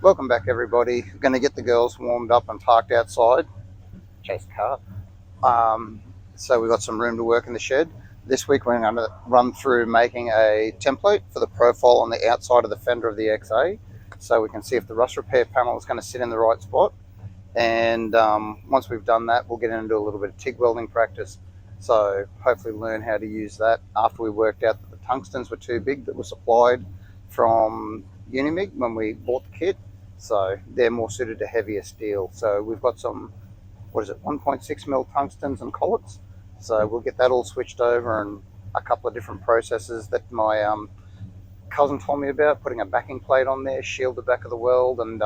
Welcome back, everybody. Going to get the girls warmed up and parked outside. Chase the car. Um, so we've got some room to work in the shed. This week we're going to run through making a template for the profile on the outside of the fender of the XA, so we can see if the rust repair panel is going to sit in the right spot. And once we've done that, we'll get into a little bit of TIG welding practice. So hopefully learn how to use that after we worked out that the tungstens were too big that were supplied from Unimig when we bought the kit. So they're more suited to heavier steel. So we've got some, 1.6 mil tungstens and collets. So we'll get that all switched over, and a couple of different processes that my cousin told me about, putting a backing plate on there, shield the back of the weld, and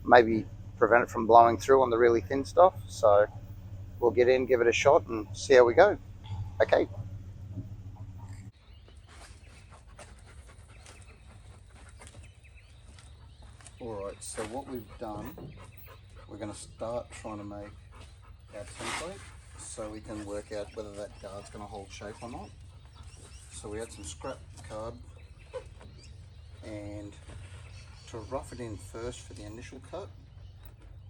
maybe prevent it from blowing through on the really thin stuff. So we'll get in, give it a shot, and see how we go. Okay. Alright, so what we've done, we're going to start trying to make our template so we can work out whether that guard's going to hold shape or not. So we had some scrap card, and to rough it in first for the initial cut,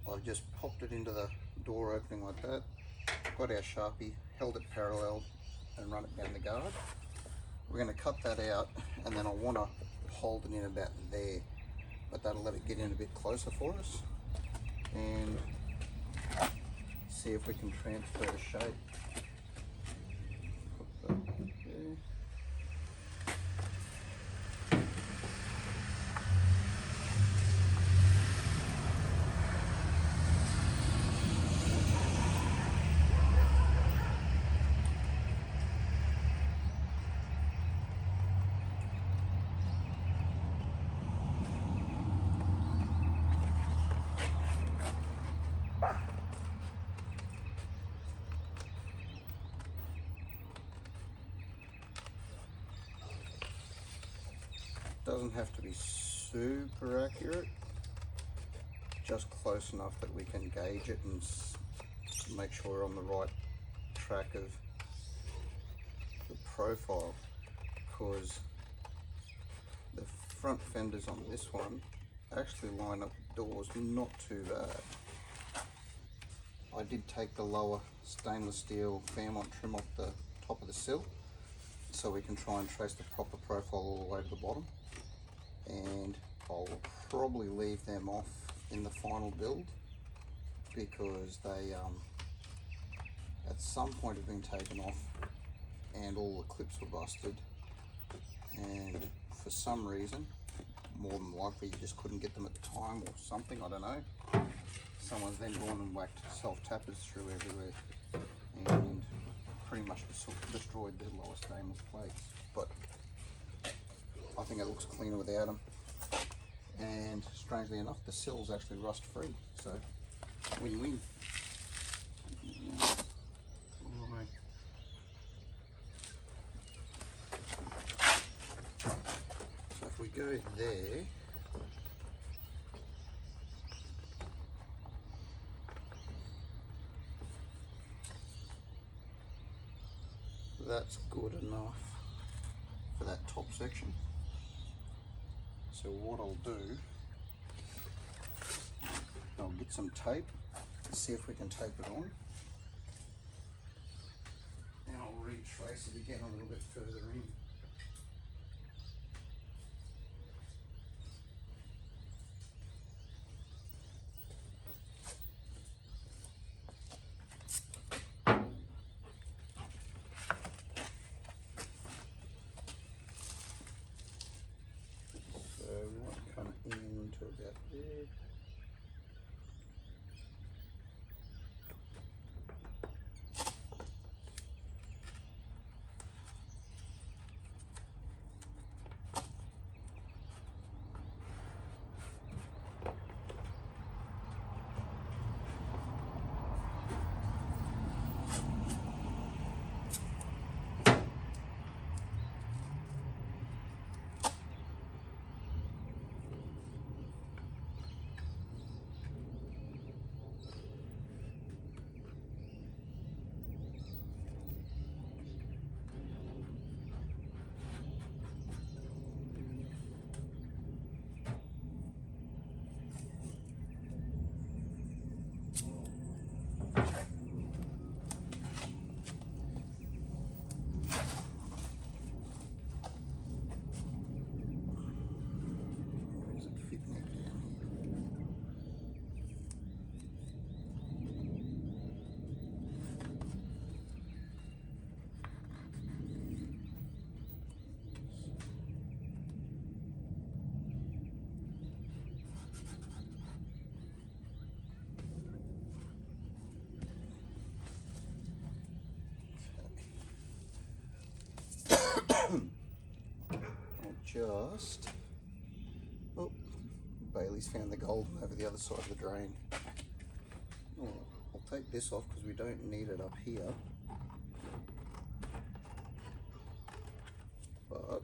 I've just popped it into the door opening like that, got our Sharpie, held it parallel and run it down the guard. We're going to cut that out, and then I want to hold it in about there, but that'll let it get in a bit closer for us and see if we can transfer the shape. Put that there. Doesn't have to be super accurate, just close enough that we can gauge it and make sure we're on the right track of the profile, because the front fenders on this one actually line up with doors not too bad. I did take the lower stainless steel Fairmont trim off the top of the sill so we can try and trace the proper profile all the way to the bottom, and I'll probably leave them off in the final build because they at some point have been taken off and all the clips were busted, and for some reason, more than likely you just couldn't get them at the time or something, I don't know. Someone's then gone and whacked self-tappers through everywhere and pretty much destroyed the lower stainless plates, but I think it looks cleaner without them. And strangely enough, the sill's actually rust free, so win-win. So if we go there, that's good enough for that top section. So what I'll do, I'll get some tape, see if we can tape it on, and I'll retrace it again a little bit further in. So we want to come into about there. rust. Oh, Bailey's found the gold over the other side of the drain. Oh, I'll take this off because we don't need it up here. But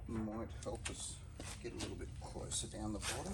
might help us get a little bit closer down the bottom.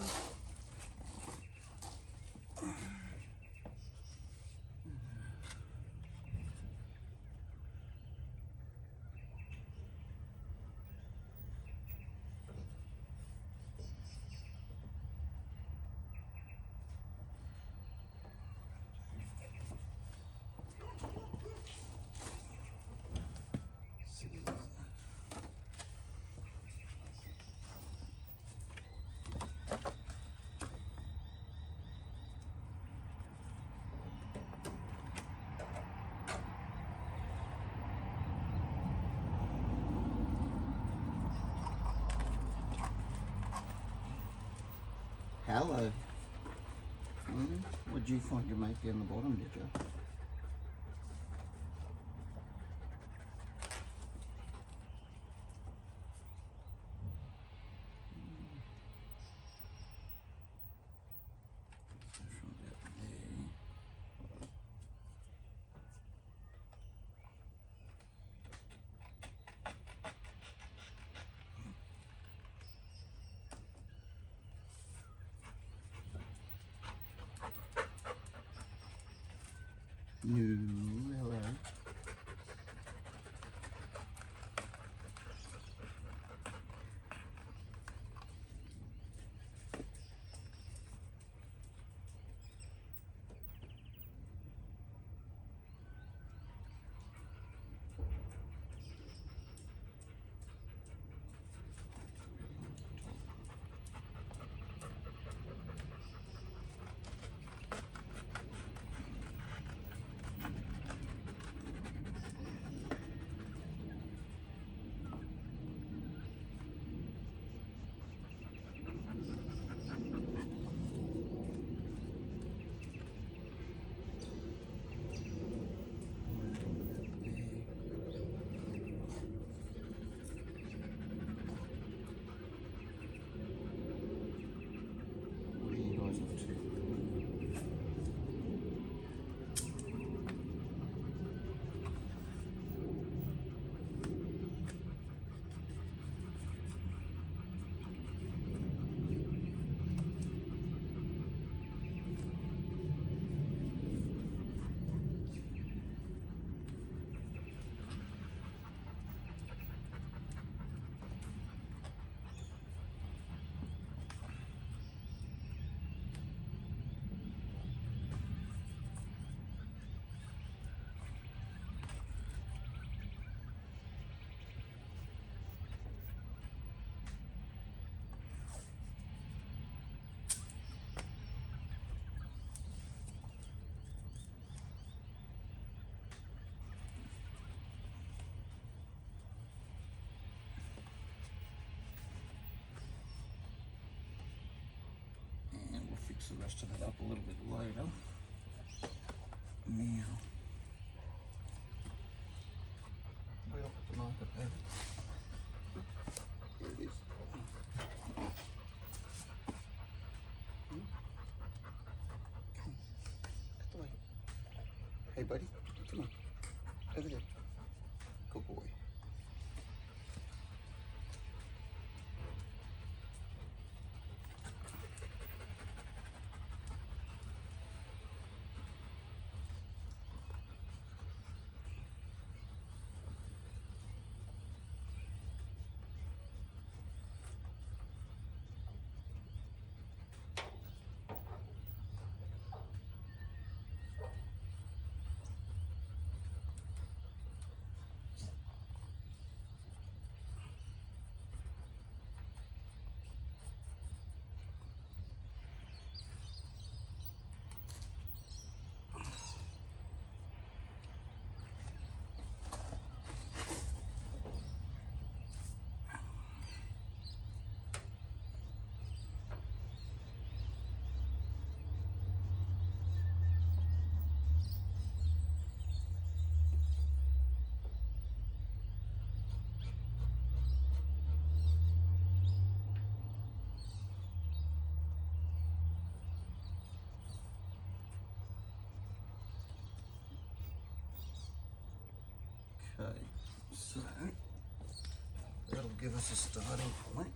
Hello. What did you find your mate down the bottom, did you? No, hello. The rest of it up a little bit later. Now, where I'll put the marker pad. Here it is. Come on. Hey buddy, come on. Over there. Good boy. Okay, so that'll give us a starting point.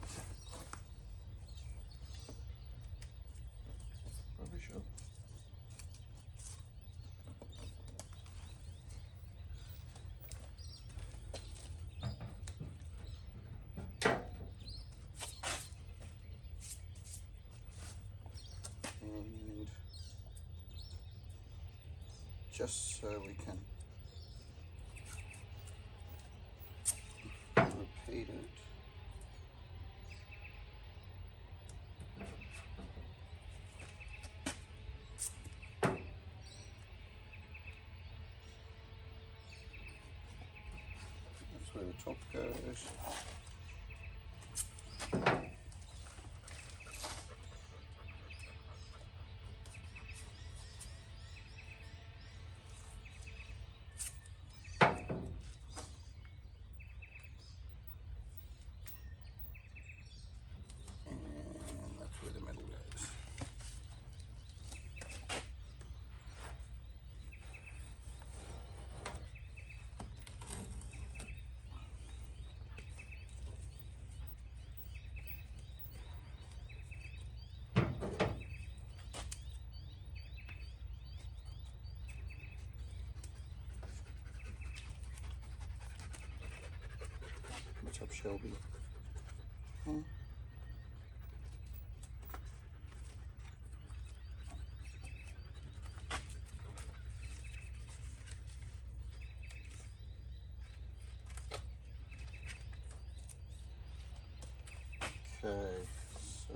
Rubbish up. And just so we can repeat it. That's where the top goes. What's up, Shelby? Hmm? Okay, so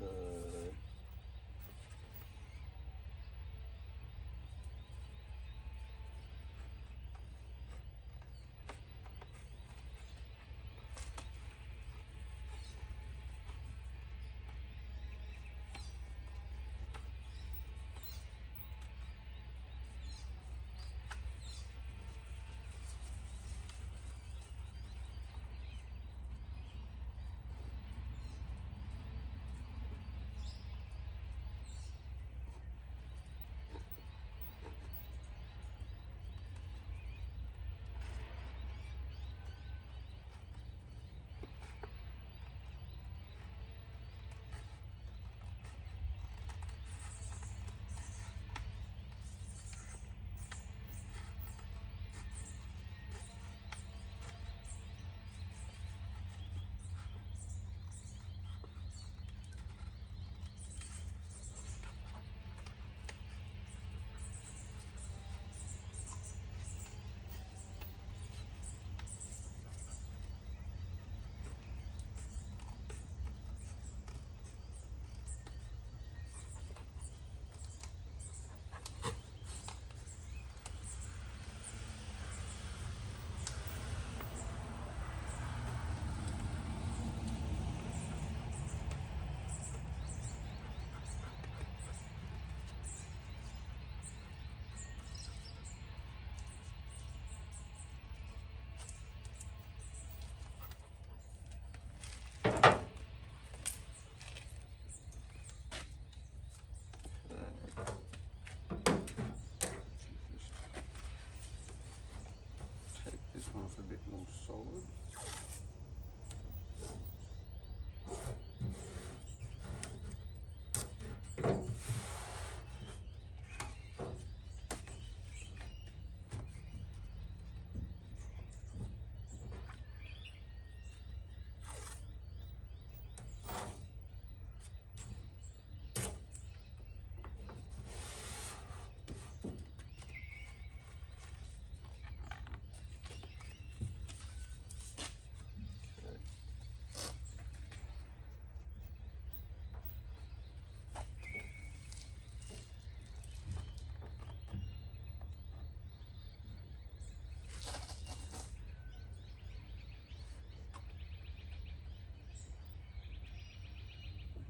take this one off a bit more solid.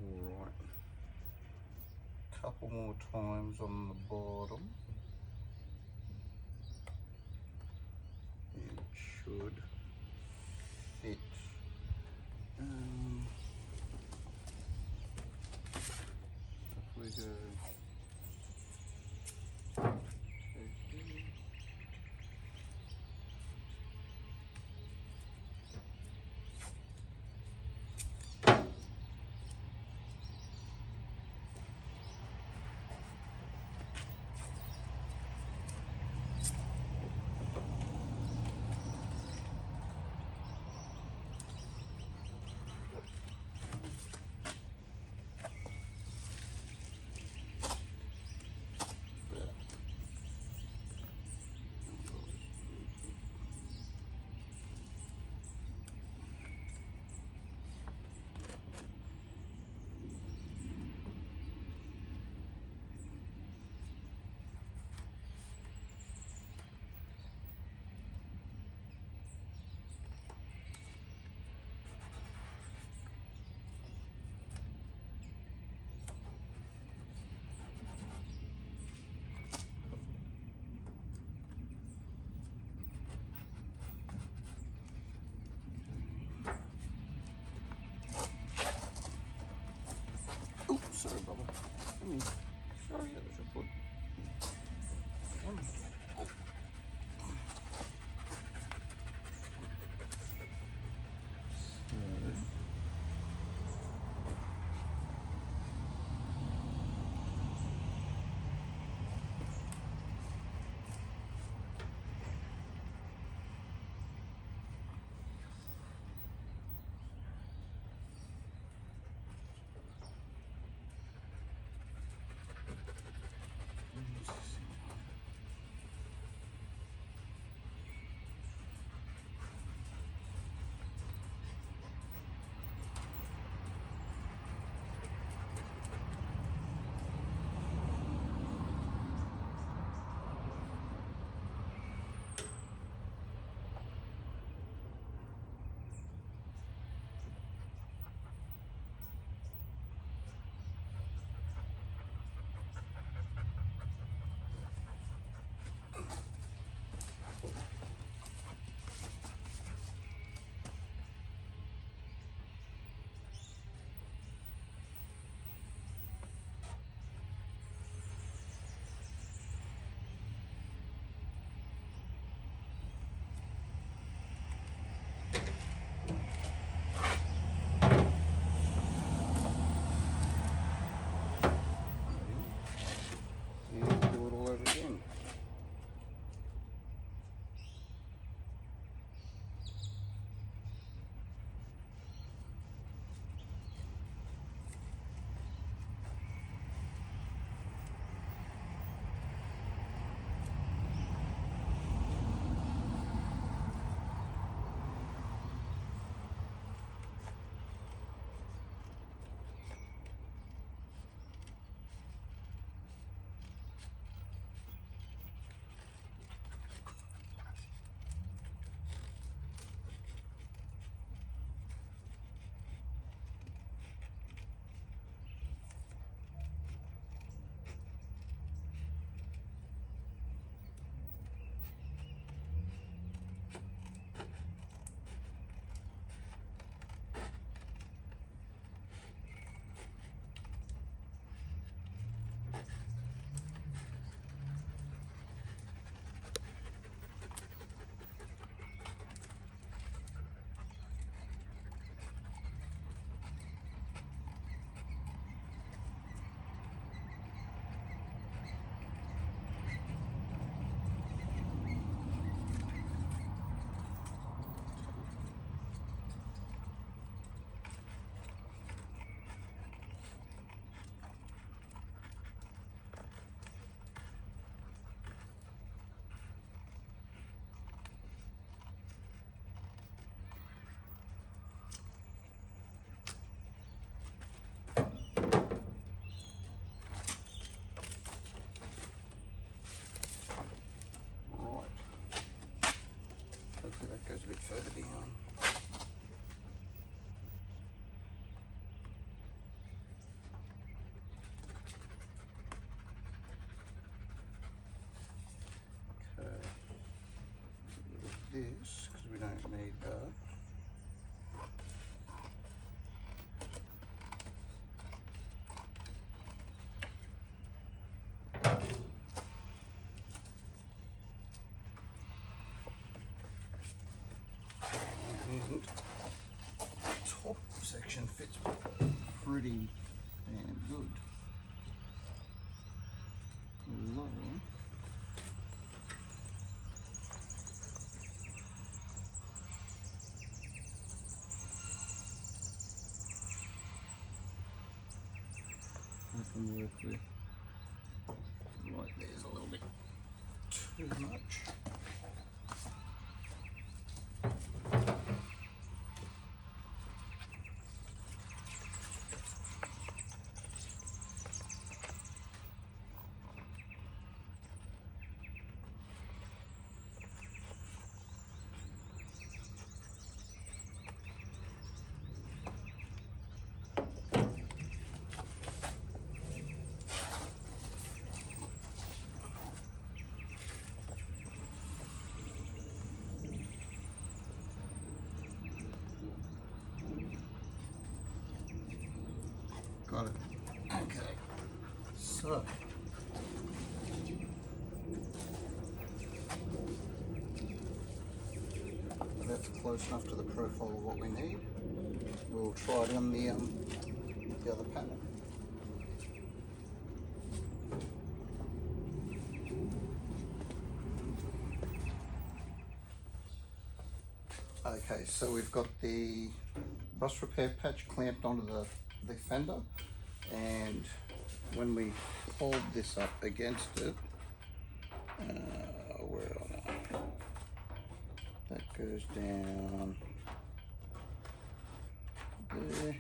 Alright, couple more times on the bottom. It should fit. If we go take need that. And the top section fits pretty damn good. Lower. I can work with right there's a little bit too much. Got it. Okay. So that's close enough to the profile of what we need. We'll try it on the other panel. Okay, so we've got the rust repair patch clamped onto the fender, and when we hold this up against it, where on it? That goes down there.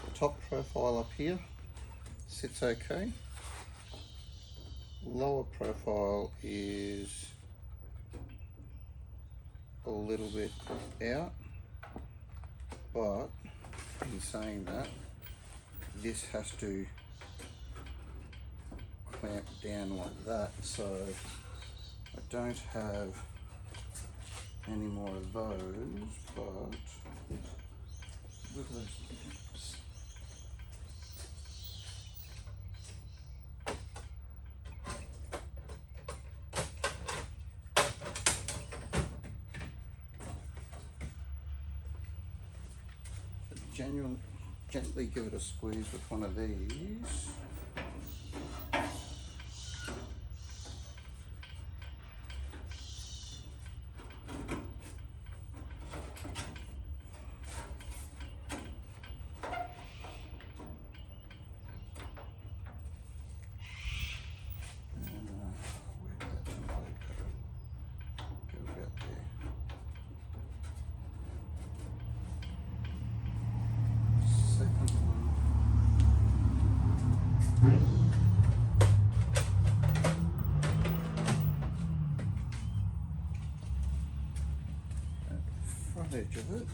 The top profile up here sits okay. Lower profile is a little bit out, but in saying that, this has to clamp down like that, so I don't have any more of those, but look at those clamps. Gently give it a squeeze with one of these. Front edge of it.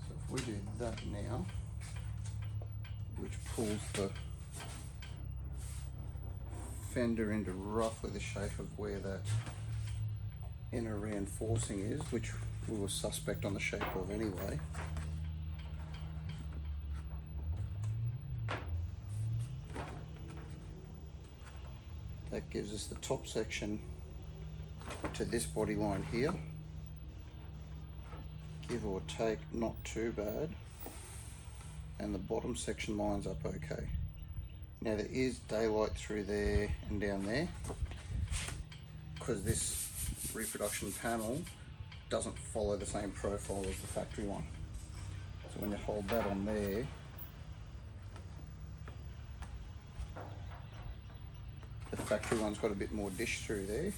So if we do that now, which pulls the fender into roughly the shape of where that inner reinforcing is, which we were suspect on the shape of anyway. That gives us the top section to this body line here. Give or take, not too bad. And the bottom section lines up okay. Now there is daylight through there and down there, because this reproduction panel doesn't follow the same profile as the factory one. So when you hold that on there, the factory one's got a bit more dish through there.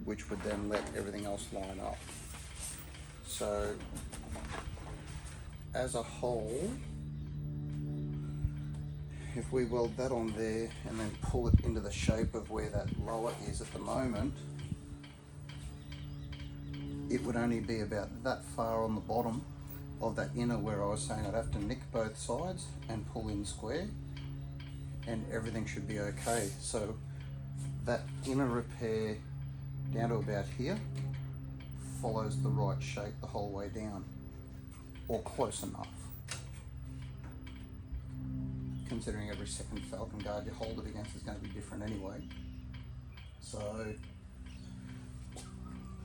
Which would then let everything else line up. So as a whole, if we weld that on there and then pull it into the shape of where that lower is at the moment, it would only be about that far on the bottom of that inner where I was saying I'd have to nick both sides and pull in square, and everything should be okay. So that inner repair down to about here follows the right shape the whole way down, or close enough, considering every second falcon guard you hold it against is going to be different anyway. So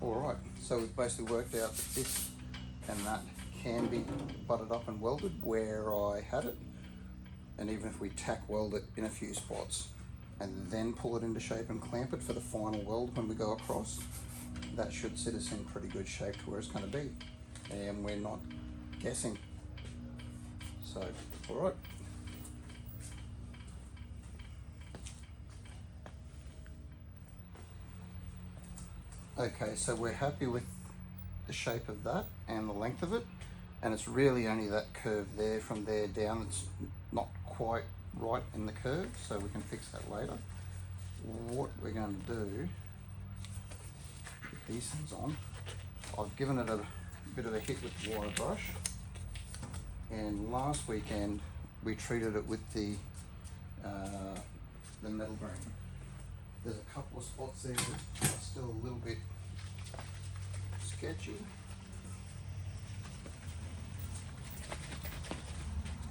alright, so we've basically worked out that this and that can be butted up and welded where I had it, and even if we tack weld it in a few spots and then pull it into shape and clamp it for the final weld when we go across, that should sit us in pretty good shape to where it's going to be, and we're not guessing. So alright. Okay, so we're happy with the shape of that and the length of it, and it's really only that curve there from there down that's not quite right in the curve, so we can fix that later. What we're going to do with these things on, I've given it a bit of a hit with the wire brush, and last weekend we treated it with the metal grain. There's a couple of spots there that are still a little bit sketchy,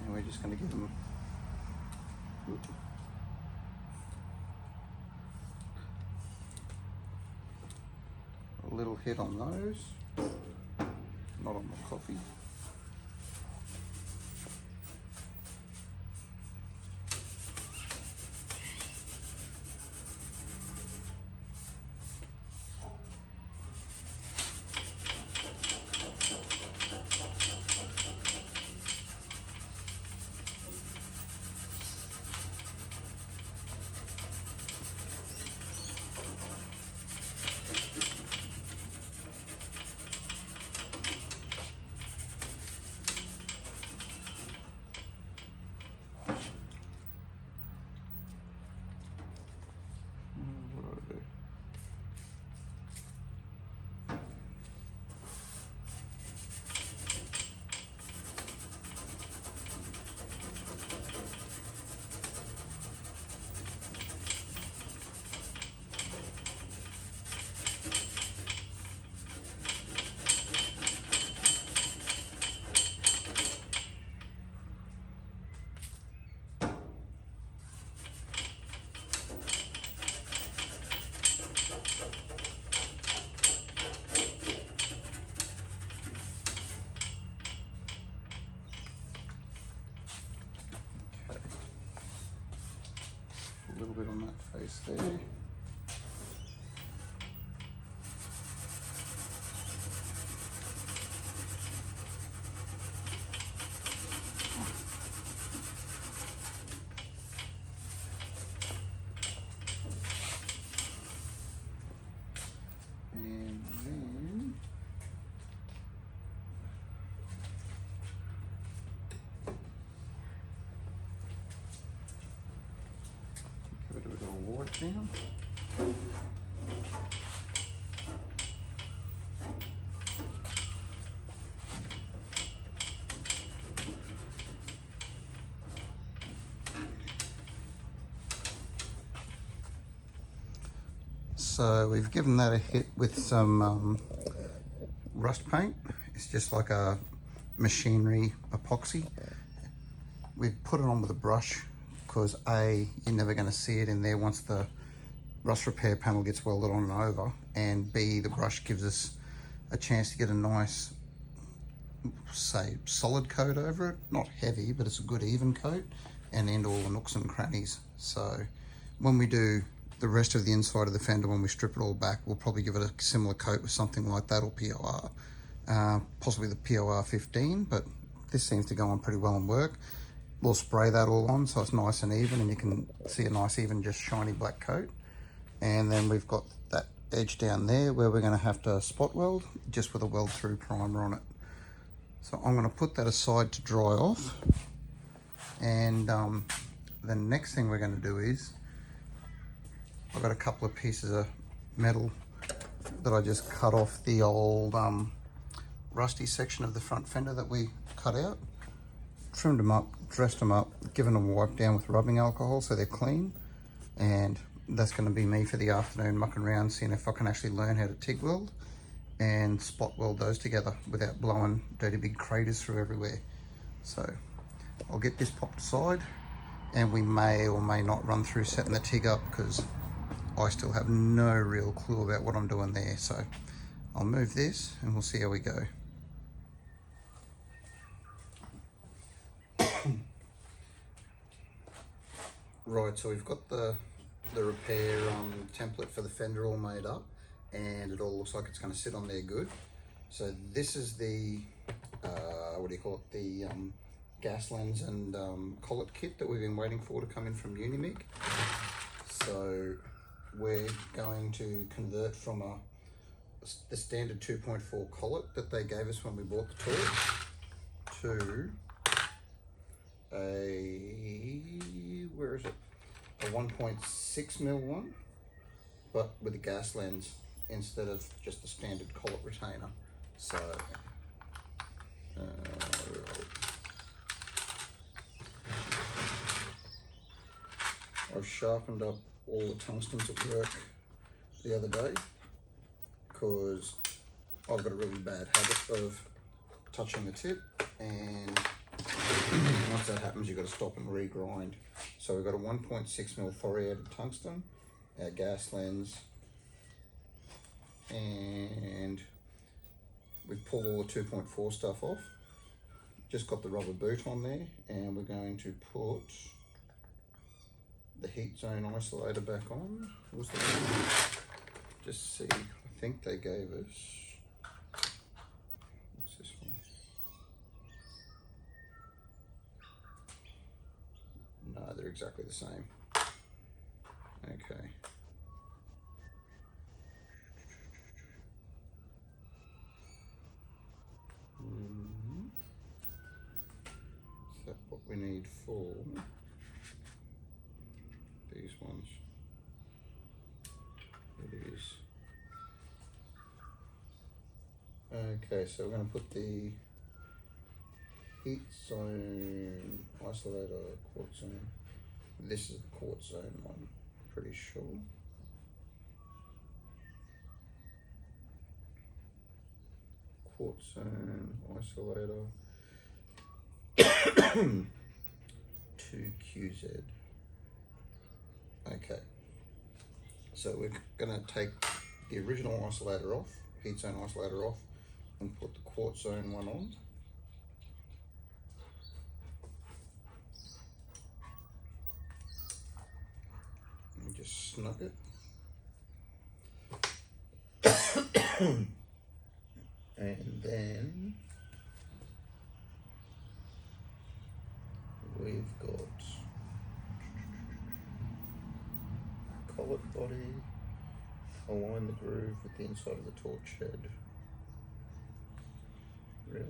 and we're just going to give them a little hit on those, not on the coffee. A little bit on that face there. And then give it a bit of water down. So we've given that a hit with some rust paint. It's just like a machinery epoxy. We've put it on with a brush because A, you're never going to see it in there once the rust repair panel gets welded on and over, and B, the brush gives us a chance to get a nice, say, solid coat over it. Not heavy, but it's a good even coat, and into all the nooks and crannies. So when we do the rest of the inside of the fender, when we strip it all back, we'll probably give it a similar coat with something like that, or POR, possibly the POR 15, but this seems to go on pretty well and work. We'll spray that all on so it's nice and even, and you can see a nice even just shiny black coat. And then we've got that edge down there where we're going to have to spot weld just with a weld through primer on it. So I'm going to put that aside to dry off, and the next thing we're going to do is, I've got a couple of pieces of metal that I just cut off the old rusty section of the front fender that we cut out. Trimmed them up, dressed them up, given them a wipe down with rubbing alcohol so they're clean. And that's going to be me for the afternoon, mucking around, seeing if I can actually learn how to TIG weld and spot weld those together without blowing dirty big craters through everywhere. So I'll get this popped aside, and we may or may not run through setting the TIG up because I still have no real clue about what I'm doing there. So I'll move this and we'll see how we go. Right, so we've got the repair template for the fender all made up, and it all looks like it's going to sit on there good. So this is the what do you call it, the gas lens and collet kit that we've been waiting for to come in from Unimig. So we're going to convert from the standard 2.4 collet that they gave us when we bought the torch to where is it? A 1.6 mil one, but with a gas lens instead of just the standard collet retainer. So I've sharpened up all the tungstens at work the other day because I've got a really bad habit of touching the tip, and once that happens you've got to stop and regrind. So we've got a 1.6 mil thoriated tungsten, our gas lens, and we've pulled all the 2.4 stuff off. Just got the rubber boot on there, and we're going to put the heat zone isolator back on. Just see, I think they gave us, what's this one? No, they're exactly the same. Okay. Is that what we need for these ones? It is. Okay, so we're going to put the heat zone isolator quartz zone. This is the quartz zone one, pretty sure. Quartz zone isolator 2QZ. Okay, so we're going to take the original isolator off, heat zone isolator off, and put the quartz zone one on. And just snug it. And then we've got collet body, align the groove with the inside of the torch head. Really?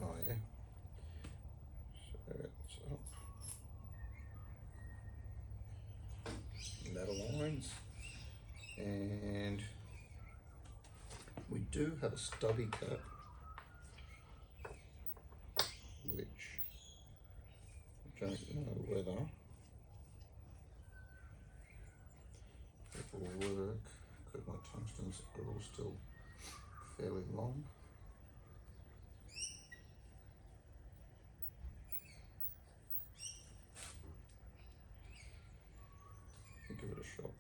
Oh yeah. So it's up. And that aligns. And we do have a stubby cut, which I don't know whether it will work because my tungstens are all still fairly long. Give it a shot.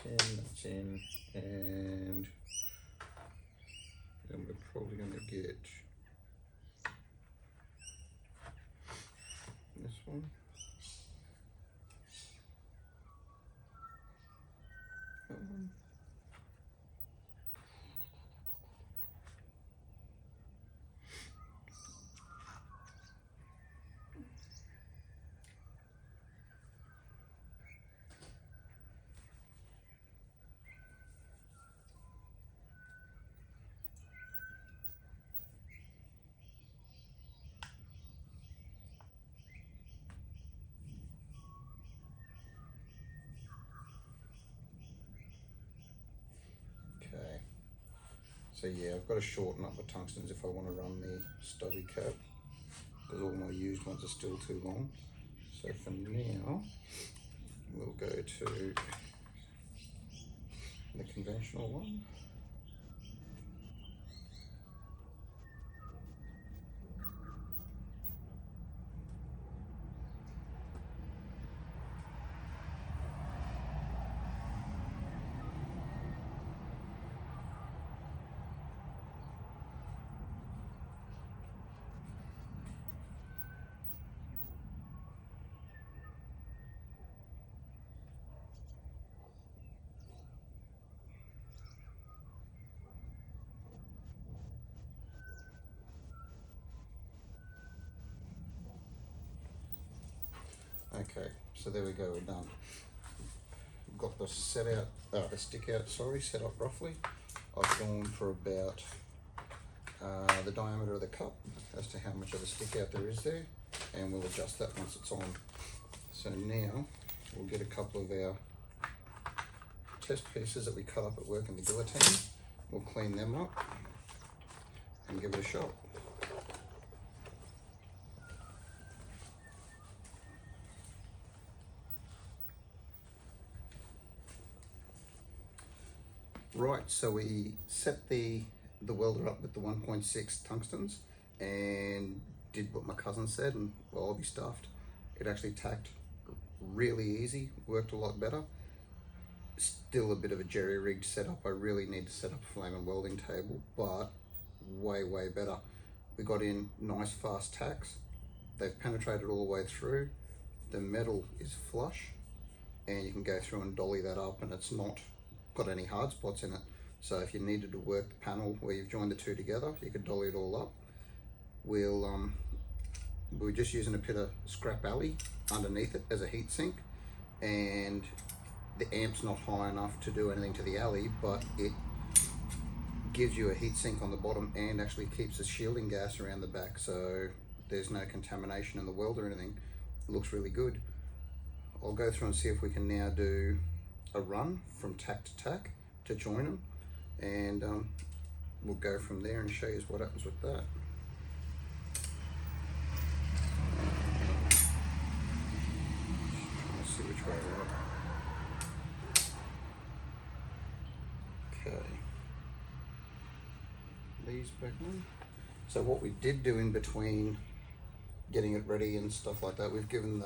That's in, and then we're probably going to get this one. That one. So yeah, I've got to shorten up the tungstens if I want to run the stubby cap, because all my used ones are still too long. So for now, we'll go to the conventional one. Okay, so there we go, we're done. We've got the the stick out, sorry, set up roughly. I've gone for about the diameter of the cup as to how much of the stick out there is there, and we'll adjust that once it's on. So now we'll get a couple of our test pieces that we cut up at work in the guillotine. We'll clean them up and give it a shot. Right, so we set the welder up with the 1.6 tungstens and did what my cousin said, and well, I'll be stuffed. It actually tacked really easy, worked a lot better. Still a bit of a jerry-rigged setup. I really need to set up a flame and welding table, but way better. We got in nice fast tacks. They've penetrated all the way through. The metal is flush, and you can go through and dolly that up, and it's not got any hard spots in it. So if you needed to work the panel where you've joined the two together, you could dolly it all up. We're just using a bit of scrap alley underneath it as a heat sink, and the amp's not high enough to do anything to the alley, but it gives you a heat sink on the bottom and actually keeps the shielding gas around the back, so there's no contamination in the weld or anything. It looks really good. I'll go through and see if we can now do a run from tack to tack to join them, and we'll go from there and show you what happens with that. Let's see which way we're at. Okay, these back on. So what we did do in between getting it ready and stuff like that, we've given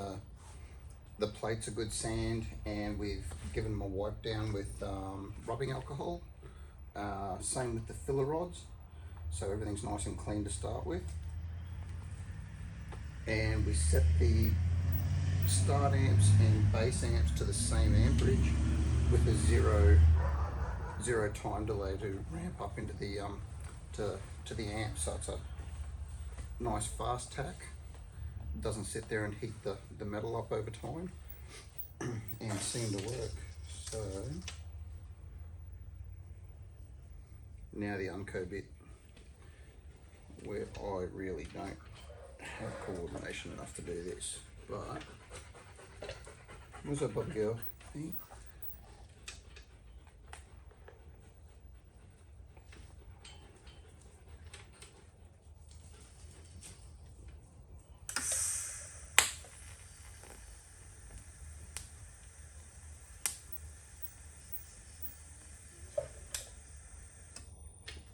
the plates a good sand, and we've given them a wipe down with rubbing alcohol. Same with the filler rods, so everything's nice and clean to start with. And we set the start amps and base amps to the same amperage with a zero time delay to ramp up into the to the amp, so it's a nice fast tack. It doesn't sit there and heat the metal up over time, and seem to work. So now the unco bit, where I really don't have coordination enough to do this, but what's up, Bob girl? Hey?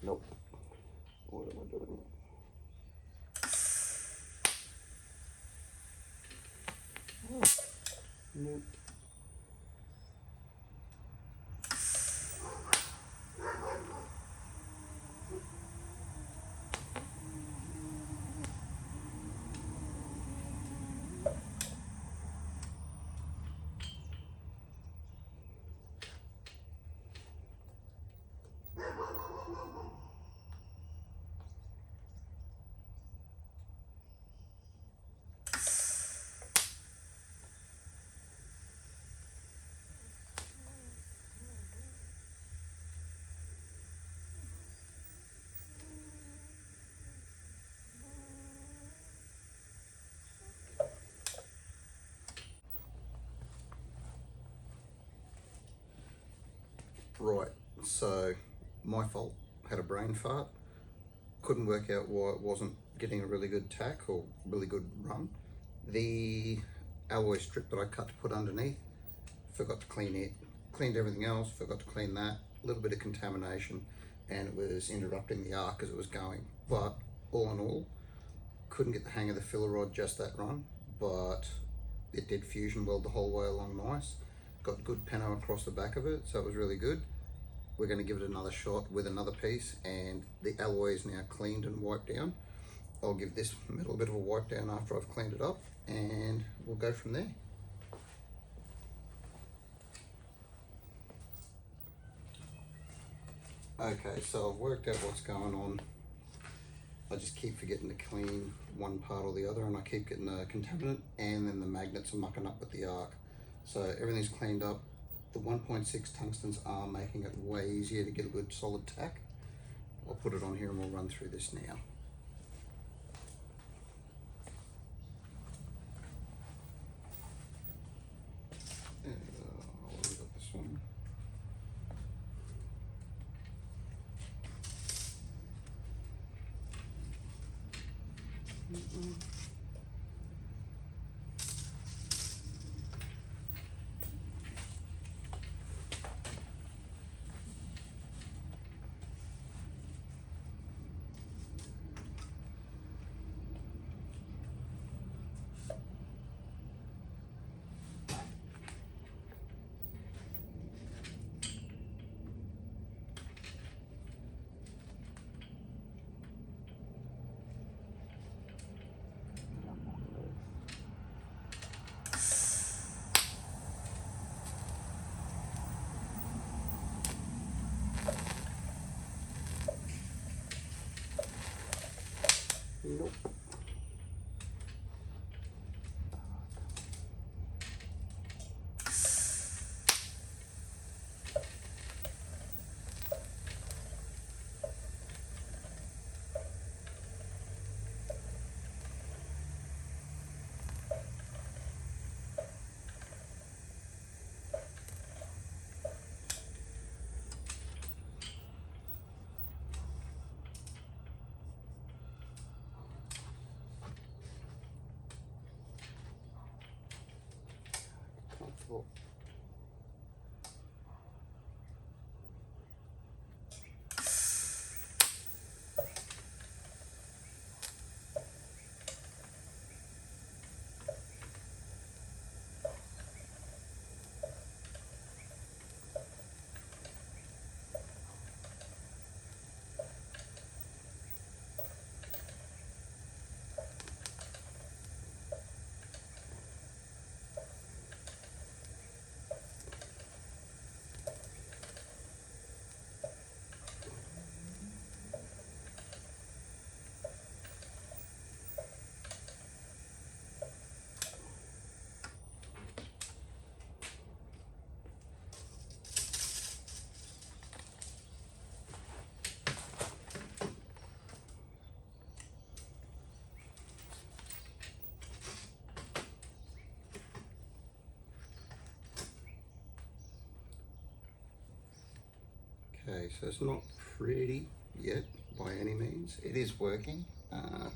Nope. What am I doing? Oh, nope. Right, so my fault. had a brain fart. Couldn't work out why it wasn't getting a really good tack or really good run. The alloy strip that I cut to put underneath, forgot to clean it. Cleaned everything else, forgot to clean that. A little bit of contamination, and it was interrupting the arc as it was going. But all in all, couldn't get the hang of the filler rod just that run, but it did fusion weld the whole way along nice. Got good peno across the back of it, so it was really good. We're going to give it another shot with another piece, and the alloy is now cleaned and wiped down. I'll give this metal a bit of a wipe down after I've cleaned it up, and we'll go from there. Okay, so I've worked out what's going on. I just keep forgetting to clean one part or the other, and I keep getting the contaminant, and then the magnets are mucking up with the arc. So everything's cleaned up. The 1.6 tungstens are making it way easier to get a good solid tack. I'll put it on here and we'll run through this now. I've got this one. Nope. Comfortable. Okay, so it's not pretty yet by any means. It is working. I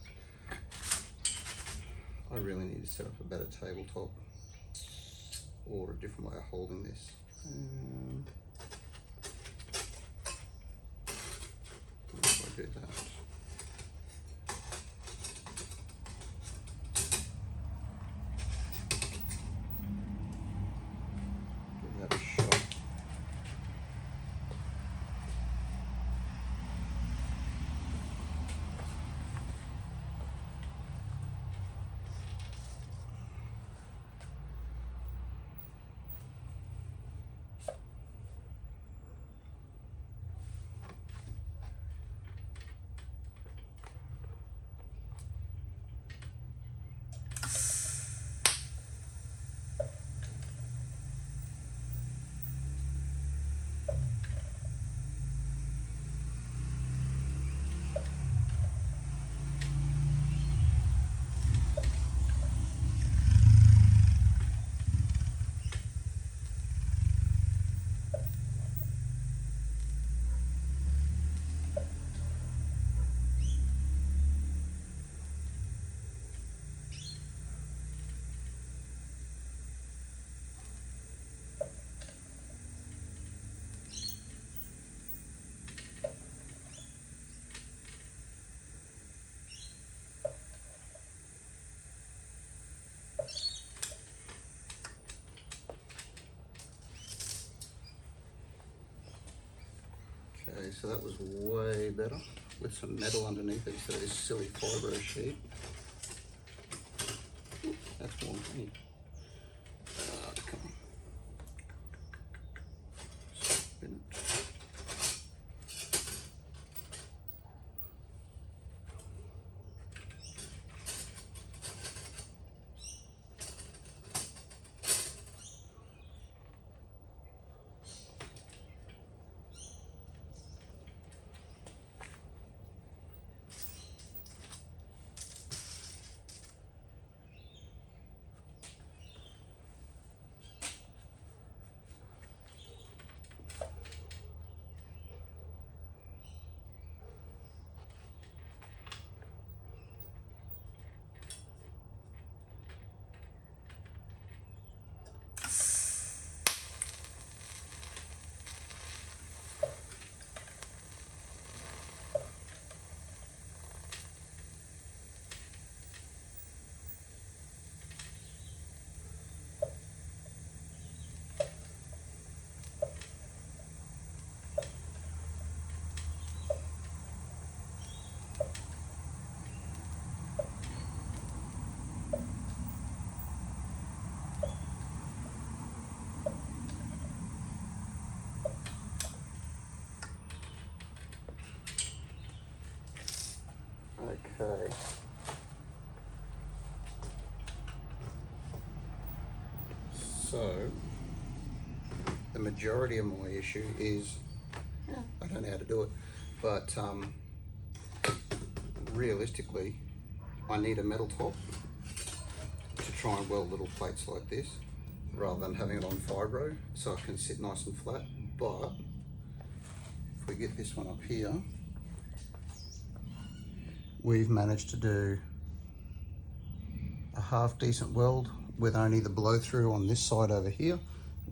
really need to set up a better tabletop or a different way of holding this. How do I do that? Give that a shot. Okay, so that was way better with some metal underneath it instead of this silly fibro sheet. Ooh, that's more than me. Come on. Spin it. Okay. So, the majority of my issue is, I don't know how to do it, but realistically, I need a metal top to try and weld little plates like this, rather than having it on fibro, so it can sit nice and flat. But, if we get this one up here, we've managed to do a half decent weld with only the blow through on this side over here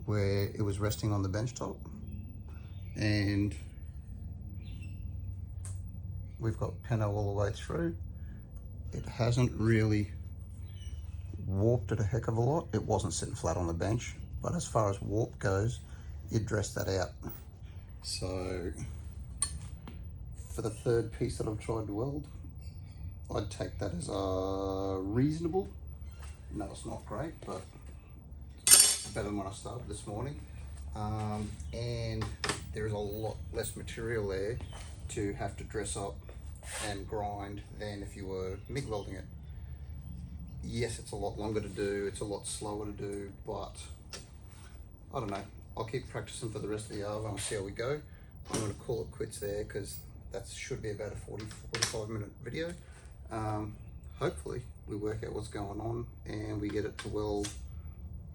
where it was resting on the bench top, and we've got peno all the way through. It hasn't really warped it a heck of a lot. It wasn't sitting flat on the bench, but as far as warp goes, it dressed that out. So for the third piece that I've tried to weld, I'd take that as a reasonable. No, it's not great, but better than when I started this morning. And there is a lot less material there to have to dress up and grind than if you were MIG welding it. Yes, it's a lot longer to do, it's a lot slower to do, but I don't know. I'll keep practicing for the rest of the hour and I'll see how we go. I'm going to call it quits there because that should be about a 40-45 minute video. Hopefully we work out what's going on and we get it to weld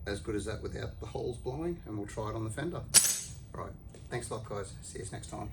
as good as that without the holes blowing, and we'll try it on the fender. Right, thanks a lot guys, see you next time.